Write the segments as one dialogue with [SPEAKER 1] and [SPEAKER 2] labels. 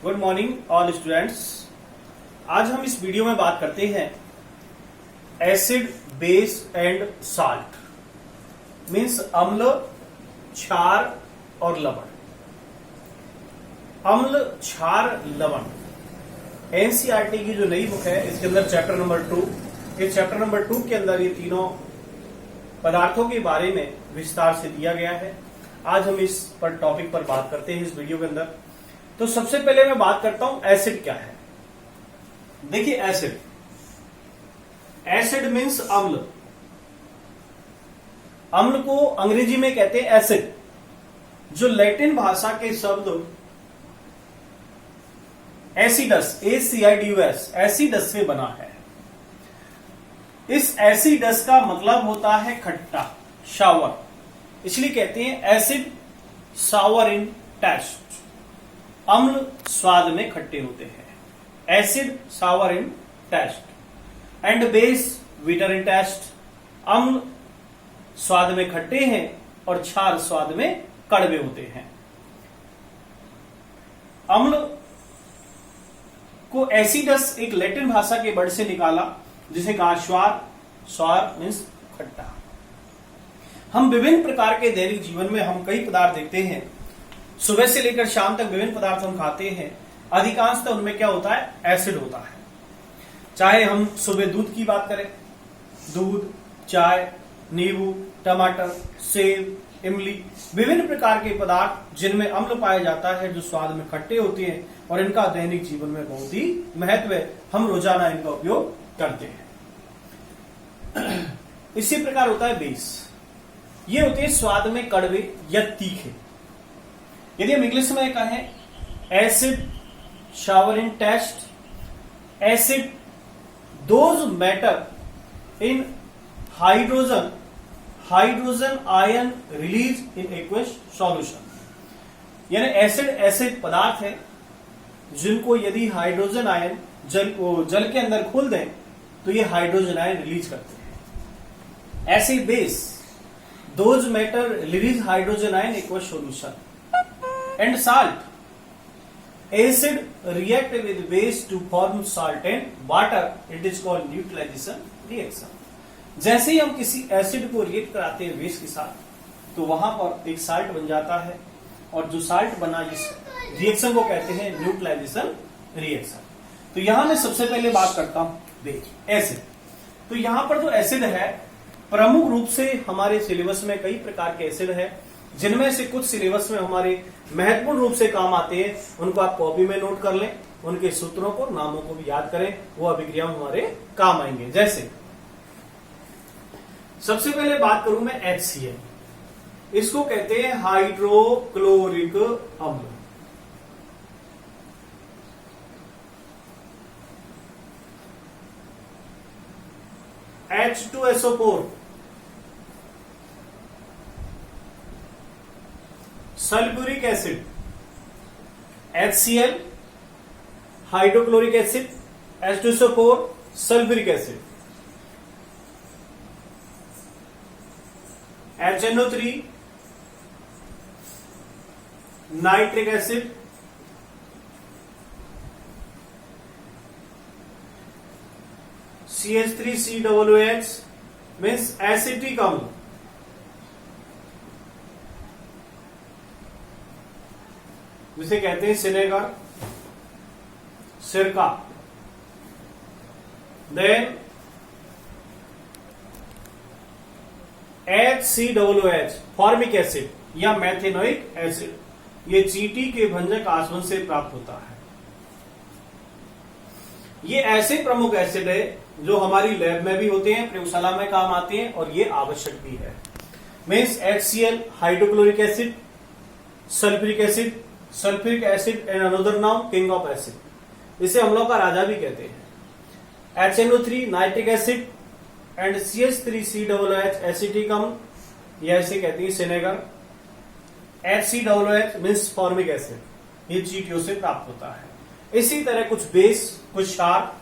[SPEAKER 1] Good morning all students. आज हम इस वीडियो में बात करते हैं acid, base and salt means अम्ल, क्षार और लवण। अम्ल, क्षार, लवण एनसीईआरटी की जो नई बुक है इसके अंदर चैप्टर नंबर 2, इस चैप्टर नंबर 2 के अंदर ये तीनों पदार्थों के बारे में विस्तार से दिया गया है। आज हम इस पर टॉपिक पर बात करते हैं इस वीडियो के अंदर। तो सबसे पहले मैं बात करता हूं एसिड क्या है। देखिए एसिड मीन्स अम्ल। अम्ल को अंग्रेजी में कहते हैं एसिड, जो लैटिन भाषा के शब्द एसिडस, ACIDUS, एसिडस से बना है। इस एसिडस का मतलब होता है खट्टा, शावर, इसलिए कहते हैं एसिड सावर इन टेस्ट। अम्ल स्वाद में खट्टे होते हैं, acid sour in taste. And base bitter in taste. अम्ल स्वाद में खट्टे हैं और क्षार स्वाद में कड़वे होते हैं। अम्ल को एसिडस एक लैटिन भाषा के वर्ड से निकाला जिसे कहा स्वार। स्वार मीन्स खट्टा। हम विभिन्न प्रकार के दैनिक जीवन में हम कई पदार्थ देखते हैं। सुबह से लेकर शाम तक विभिन्न पदार्थ हम खाते हैं, अधिकांशतः उनमें क्या होता है, एसिड होता है। चाहे हम सुबह दूध की बात करें, दूध, चाय, नींबू, टमाटर, सेब, इमली, विभिन्न प्रकार के पदार्थ जिनमें अम्ल पाया जाता है, जो स्वाद में खट्टे होते हैं और इनका दैनिक जीवन में बहुत ही महत्व है। हम रोजाना इनका उपयोग करते हैं। इसी प्रकार होता है बेस। ये होते हैं स्वाद में कड़वे या तीखे। यदि हम इंग्लिश में कहें acid sour in taste, acid those matter in hydrogen ion release in aqueous solution. यानी एसिड ऐसे पदार्थ है जिनको यदि हाइड्रोजन आयन जल के अंदर खोल दें तो ये हाइड्रोजन आयन रिलीज करते हैं। ऐसे base those matter release hydrogen ion aqueous solution. And salt, acid react with base to form salt and water, it is called neutralisation reaction. जैसे ही हम किसी एसिड को रिएक्ट कराते हैं बेस के साथ तो वहां पर एक साल्ट बन जाता है, और जो साल्ट बना इस रिएक्शन को कहते हैं न्यूट्रलाइजेशन रिएक्शन। तो यहां मैं सबसे पहले बात करता हूं बेस, एसिड। तो यहां पर जो एसिड है, प्रमुख रूप से हमारे सिलेबस में कई प्रकार के एसिड है, जिनमें से कुछ सिलेबस में हमारे महत्वपूर्ण रूप से काम आते हैं। उनको आप कॉपी में नोट कर लें, उनके सूत्रों को, नामों को भी याद करें, वो अभिक्रिया हमारे काम आएंगे। जैसे सबसे पहले बात करूं मैं HCl। इसको कहते हैं हाइड्रोक्लोरिक अम्ल। H2SO4 sulphuric acid. HCl hydrochloric acid, H2SO4 sulphuric acid. HNO3 nitric acid, CH3COOH means acetic अम्ल। जिसे कहते हैं सिनेगर, सिरका। देन HCOOH फॉर्मिक एसिड या मैथेनोइक एसिड। ये चींटी के भंजक आसवन से प्राप्त होता है। ये ऐसे प्रमुख एसिड है जो हमारी लैब में भी होते हैं, प्रयोगशाला में काम आते हैं, और ये आवश्यक भी है। Means HCl hydrochloric acid, sulphuric acid, sulphuric acid and another नाम किंग ऑफ एसिड, इसे अम्लों का राजा भी कहते हैं। HNO3 nitric acid and CH3COOH acetic अम्ल, यह इसे कहते हैं सिनेगर। HCOOH मीन्स फॉर्मिक एसिड, ये चींटियों से प्राप्त होता है। इसी तरह कुछ बेस, कुछ क्षार।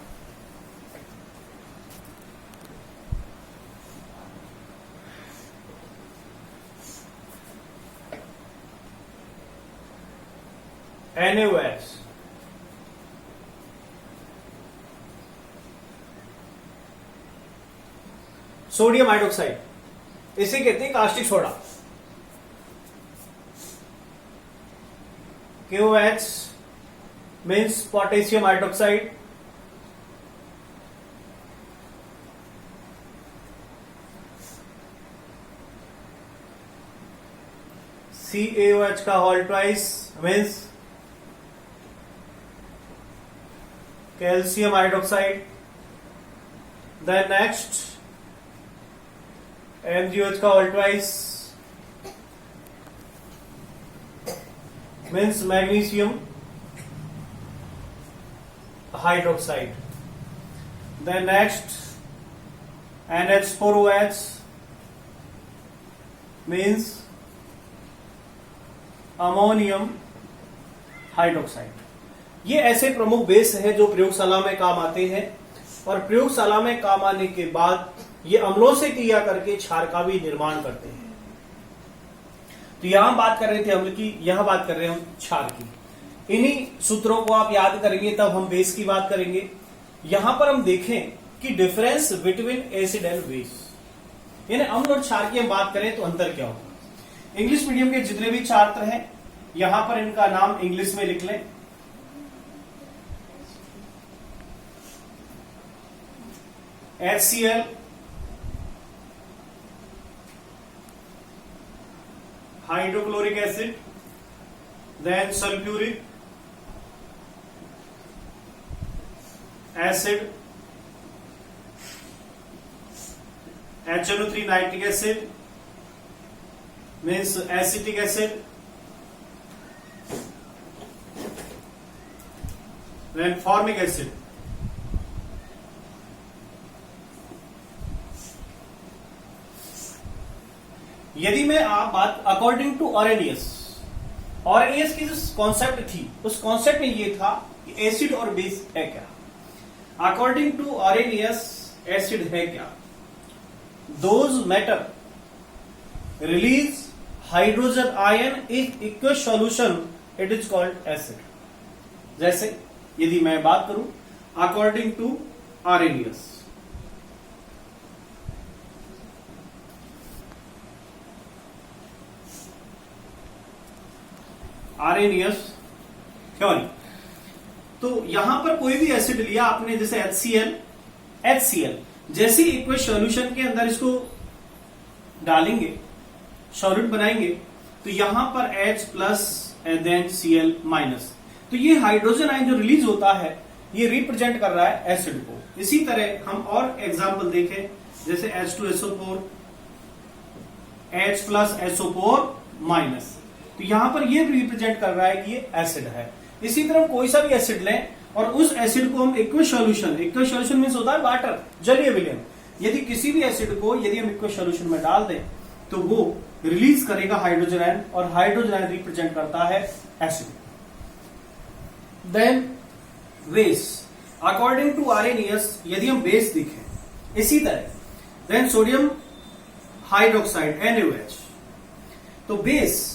[SPEAKER 1] NaOH सोडियम हाइड्रोक्साइड, इसे कहते हैं caustic soda. KOH means potassium hydroxide. CaOH का whole twice means calcium hydroxide. Then next MgOH का whole twice means magnesium hydroxide. Then next NH4OH means ammonium hydroxide. ये ऐसे प्रमुख बेस हैं जो प्रयोगशाला में काम आते हैं, और प्रयोगशाला में काम आने के बाद ये अम्लों से क्रिया करके क्षार का भी निर्माण करते हैं। तो यहां बात कर रहे थे अम्ल की, यहां बात कर रहे हैं हम क्षार की। इन्हीं सूत्रों को आप याद करेंगे तब हम बेस की बात करेंगे। यहां पर हम देखें कि difference between acid and base, यानी अम्ल और क्षार की हम बात करें तो अंतर क्या होगा। इंग्लिश मीडियम के जितने भी छात्र हैं यहां पर इनका नाम इंग्लिश में लिख लें। HCl hydrochloric acid, then sulphuric acid, HNO3 nitric acid means acetic acid, then formic acid. यदि मैं आप बात अकॉर्डिंग टू ऑरेनियस की जो कॉन्सेप्ट थी उस कॉन्सेप्ट में ये था कि एसिड और बेस है क्या। अकॉर्डिंग टू ऑरेनियस एसिड है क्या, those matter release hydrogen ion if equals solution it is called acid. जैसे यदि मैं बात करूं अकॉर्डिंग टू आरेनियस, थ्योरी, तो यहां पर कोई भी एसिड लिया आपने, जैसे HCl, जैसे इक्वस सॉल्यूशन के अंदर इसको डालेंगे, सॉलिड बनाएंगे, तो यहां पर H plus then Cl minus, तो ये हाइड्रोजन आयन जो रिलीज होता है ये रिप्रेजेंट कर रहा है एसिड को। इसी तरह हम और एग्जांपल देखें, जैसे H2SO4 H plus SO4 minus, तो यहां पर ये रिप्रेजेंट कर रहा है कि ये एसिड है। इसी तरह कोई सा भी एसिड लें और उस एसिड को हम इक्वस सॉल्यूशन मींस होता है वाटर, जलीय विलयन, यदि किसी भी एसिड को यदि हम इक्वस सॉल्यूशन में डाल दें तो वो रिलीज करेगा हाइड्रोजन आयन, और हाइड्रोजन आयन रिप्रेजेंट करता है acid. Then base, according to Arrhenius यदि हम बेस देखें इसी तरह, देन सोडियम हाइड्रोक्साइड NaOH, तो base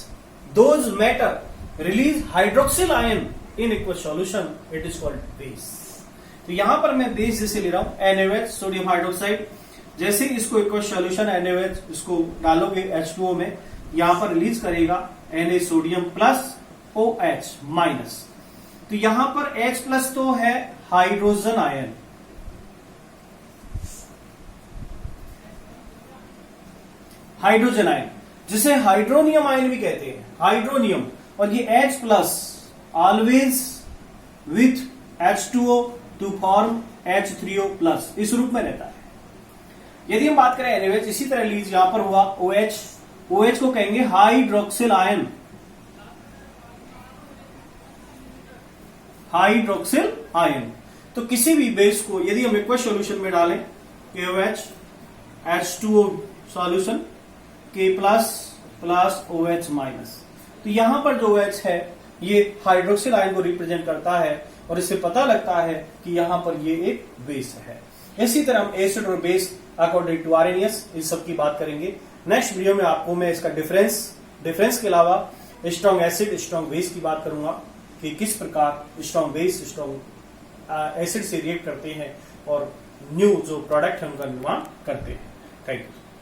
[SPEAKER 1] those matter release hydroxyl ion in aqueous solution it is called base. तो यहां पर मैं बेस जैसे ले रहा हूं NaOH सोडियम हाइड्रोक्साइड, जैसे इसको इक्वस सॉल्यूशन NaOH इसको डालोगे H2O में, यहां पर रिलीज करेगा Na sodium plus OH minus, तो यहां पर H प्लस तो है हाइड्रोजन आयन, जिसे हाइड्रोनियम आयन भी कहते हैं, हाइड्रोनियम, और ये H plus always with H2O to form H3O plus, इस रूप में रहता है। यदि हम बात करें NaOH, इसी तरह लीज यहां पर हुआ OH को कहेंगे हाइड्रोक्सिल आयन, तो किसी भी बेस को यदि हम इक्वस सॉल्यूशन में डालें KOH H2O solution K plus OH minus, तो यहां पर जो OH है ये हाइड्रोक्सिल आयन को रिप्रेजेंट करता है, और इससे पता लगता है कि यहां पर ये एक बेस है। इसी तरह हम एसिड और बेस अकॉर्डिंग टू आरेनियस इस सब की बात करेंगे। नेक्स्ट वीडियो में आपको मैं इसका डिफरेंस के अलावा स्ट्रॉन्ग एसिड स्ट्रॉन्ग बेस की बात करूंगा कि किस प्रकार स्ट्रॉन्ग बेस स्ट्रॉन्ग एसिड से रिएक्ट करते हैं और न्यू जो प्रोडक्ट है उनका निर्माण करते हैं। Thank you.